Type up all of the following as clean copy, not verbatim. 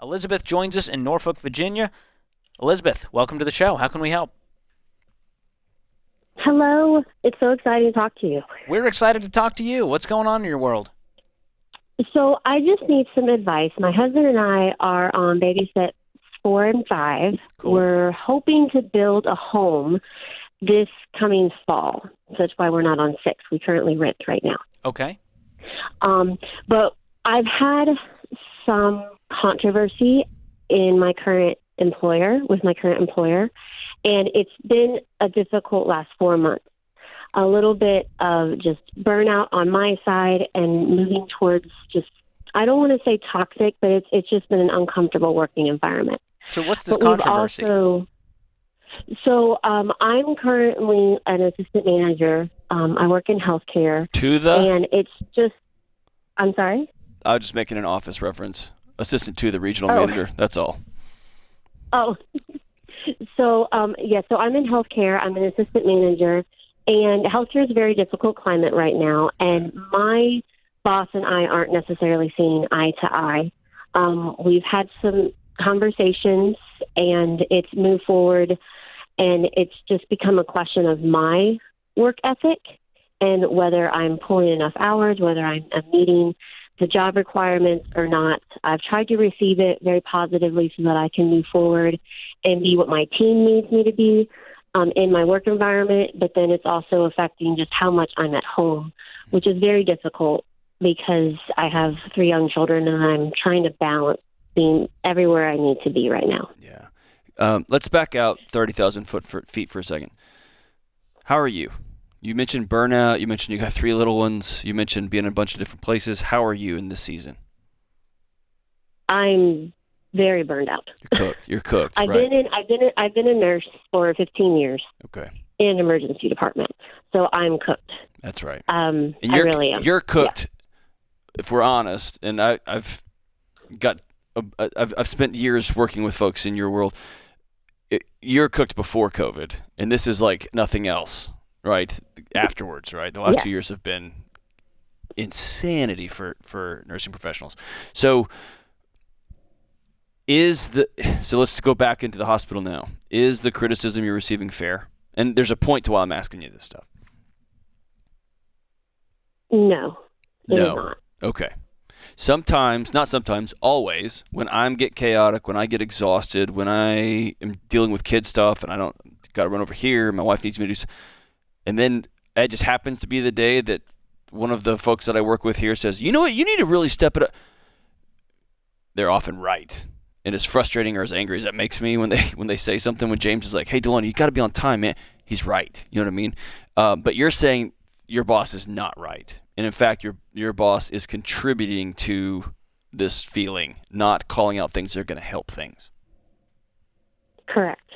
Elizabeth joins us in Norfolk, Virginia. Elizabeth, welcome to the show. How can we help? Hello. It's so exciting to talk to you. We're excited to talk to you. What's going on in your world? So I just need some advice. My husband and I are on baby steps 4 and 5. Cool. We're hoping to build a home this coming fall. So that's why we're not on 6. We currently rent right now. Okay. But I've had some controversy in my current employer, and it's been a difficult last 4 months. A little bit of just burnout on my side and moving towards just, I don't want to say toxic, but it's just been an uncomfortable working environment. So what's this controversy? I'm currently an assistant manager. I work in healthcare. And it's just, I'm sorry? I was just making an office reference. Assistant to the regional manager. That's all. Oh, so I'm in healthcare. I'm an assistant manager, and healthcare is a very difficult climate right now. And my boss and I aren't necessarily seeing eye to eye. We've had some conversations, and it's moved forward, and it's just become a question of my work ethic and whether I'm pulling enough hours, whether I'm meeting the job requirements or not. I've tried to receive it very positively so that I can move forward and be what my team needs me to be in my work environment, but then it's also affecting just how much I'm at home, which is very difficult because I have 3 young children and I'm trying to balance being everywhere I need to be right now. Yeah. Let's back out 30,000 feet for a second. How are you? You mentioned burnout. You mentioned you got 3 little ones. You mentioned being in a bunch of different places. How are you in this season? I'm very burned out. You're cooked. I've right. been a nurse for 15 years. Okay. In an emergency department, so I'm cooked. That's right. And I really am. You're cooked. Yeah. If we're honest, and I've spent years working with folks in your world. You're cooked before COVID, and this is like nothing else. Right afterwards, right? The last 2 years have been insanity for nursing professionals. So let's go back into the hospital now. Is the criticism you're receiving fair? And there's a point to why I'm asking you this stuff. No, it is not. Okay. Sometimes, not sometimes, always, when I get chaotic, when I get exhausted, when I am dealing with kid stuff and I don't got to run over here, my wife needs me to do. And then it just happens to be the day that one of the folks that I work with here says, you know what, you need to really step it up. They're often right. And as frustrating or as angry as that makes me when they say something, when James is like, hey, Delon, you got to be on time, man. He's right. You know what I mean? But you're saying your boss is not right. And in fact, your boss is contributing to this feeling, not calling out things that are going to help things. Correct.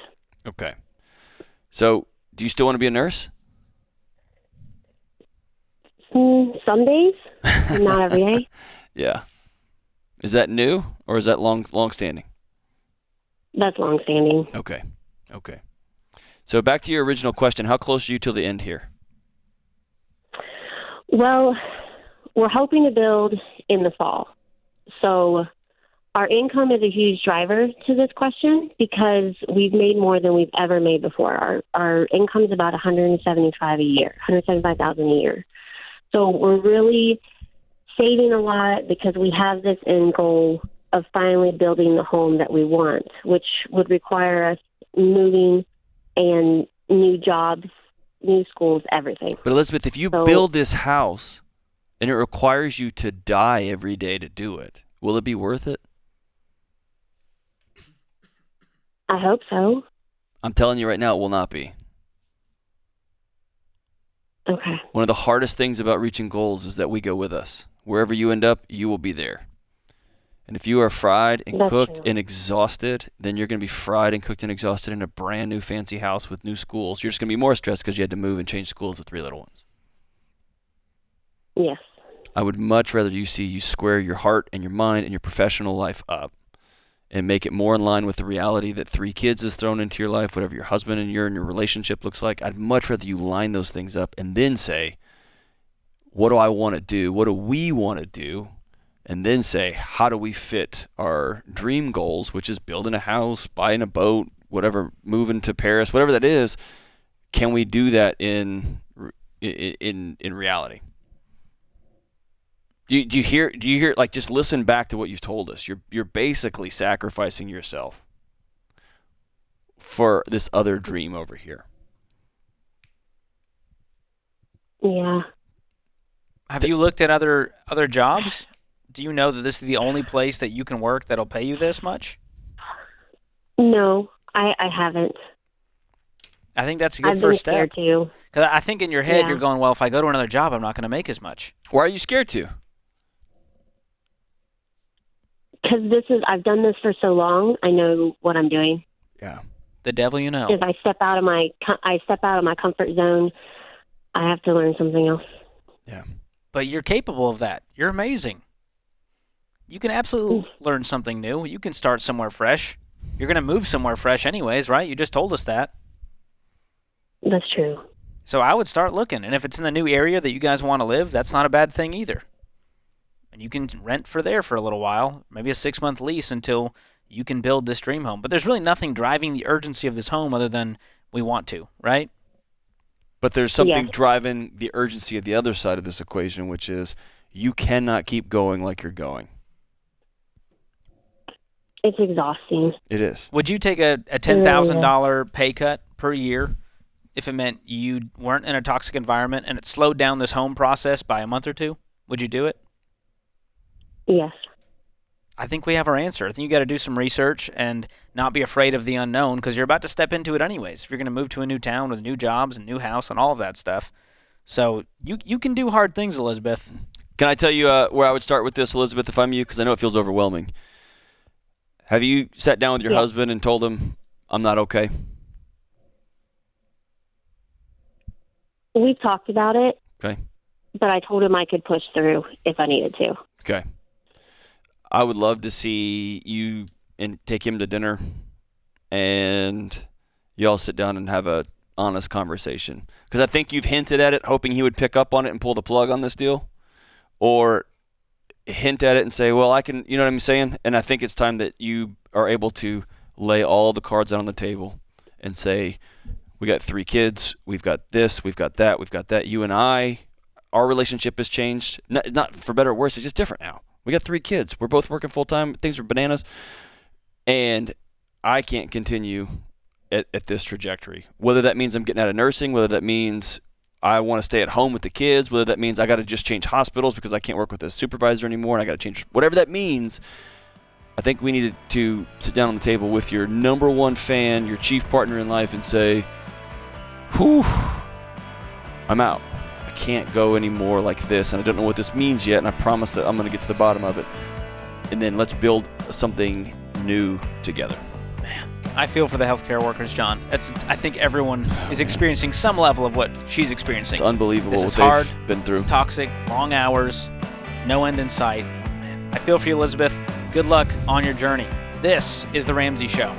Okay. So do you still want to be a nurse? Some days, not every day. Yeah. Is that new or is that long standing? That's long standing. Okay. So back to your original question, how close are you till the end here? Well, we're hoping to build in the fall. So our income is a huge driver to this question because we've made more than we've ever made before. Our income is about $175,000 a year. So we're really saving a lot because we have this end goal of finally building the home that we want, which would require us moving and new jobs, new schools, everything. But Elizabeth, if you build this house and it requires you to die every day to do it, will it be worth it? I hope so. I'm telling you right now, it will not be. Okay. One of the hardest things about reaching goals is that we go with us. Wherever you end up, you will be there. And if you are fried and cooked and exhausted, then you're going to be fried and cooked and exhausted in a brand new fancy house with new schools. You're just going to be more stressed because you had to move and change schools with 3 little ones. Yes. I would much rather you square your heart and your mind and your professional life up and make it more in line with the reality that 3 kids is thrown into your life, whatever your husband and your relationship looks like. I'd much rather you line those things up and then say, what do I want to do? What do we want to do and then say, how do we fit our dream goals, which is building a house, buying a boat, whatever, moving to Paris, whatever that is, can we do that in reality? Do you hear like, just listen back to what you've told us. You're basically sacrificing yourself for this other dream over here. Yeah. Have you looked at other jobs? Do you know that this is the only place that you can work that'll pay you this much? No, I haven't. I think that's a good I've first been scared step. to. Because I think in your head Yeah. you're going, well, if I go to another job, I'm not going to make as much. Why are you scared to? Because I've done this for so long. I know what I'm doing. Yeah. The devil you know. If I step out of my comfort zone, I have to learn something else. Yeah. But you're capable of that. You're amazing. You can absolutely learn something new. You can start somewhere fresh. You're going to move somewhere fresh anyways, right? You just told us that. That's true. So I would start looking. And if it's in the new area that you guys want to live, that's not a bad thing either. And you can rent for a little while, maybe a 6-month lease until you can build this dream home. But there's really nothing driving the urgency of this home other than we want to, right? But there's something Yes. driving the urgency of the other side of this equation, which is you cannot keep going like you're going. It's exhausting. It is. Would you take a $10,000 pay cut per year if it meant you weren't in a toxic environment and it slowed down this home process by a month or two? Would you do it? Yes. I think we have our answer. I think you got to do some research and not be afraid of the unknown because you're about to step into it anyways. If you're going to move to a new town with new jobs and new house and all of that stuff. So you can do hard things, Elizabeth. Can I tell you where I would start with this, Elizabeth, if I'm you? Because I know it feels overwhelming. Have you sat down with your husband and told him, I'm not okay? We've talked about it. Okay. But I told him I could push through if I needed to. Okay. I would love to see you and take him to dinner and you all sit down and have a honest conversation. Because I think you've hinted at it, hoping he would pick up on it and pull the plug on this deal. Or hint at it and say, well, I can, you know what I'm saying? And I think it's time that you are able to lay all the cards out on the table and say, we got 3 kids, we've got this, we've got that, we've got that. You and I, our relationship has changed. Not for better or worse, it's just different now. We got 3 kids. We're both working full time. Things are bananas. And I can't continue at this trajectory. Whether that means I'm getting out of nursing, whether that means I want to stay at home with the kids, whether that means I got to just change hospitals because I can't work with a supervisor anymore and I got to change whatever that means. I think we needed to sit down on the table with your number one fan, your chief partner in life, and say, whew, I'm out. I can't go anymore like this, and I don't know what this means yet, and I promise that I'm going to get to the bottom of it. And then let's build something new together. Man, I feel for the healthcare workers, John. I think everyone is experiencing some level of what she's experiencing. It's unbelievable This what is hard. they've been through. It's toxic, long hours, no end in sight. Man, I feel for you, Elizabeth. Good luck on your journey. This is The Ramsey Show.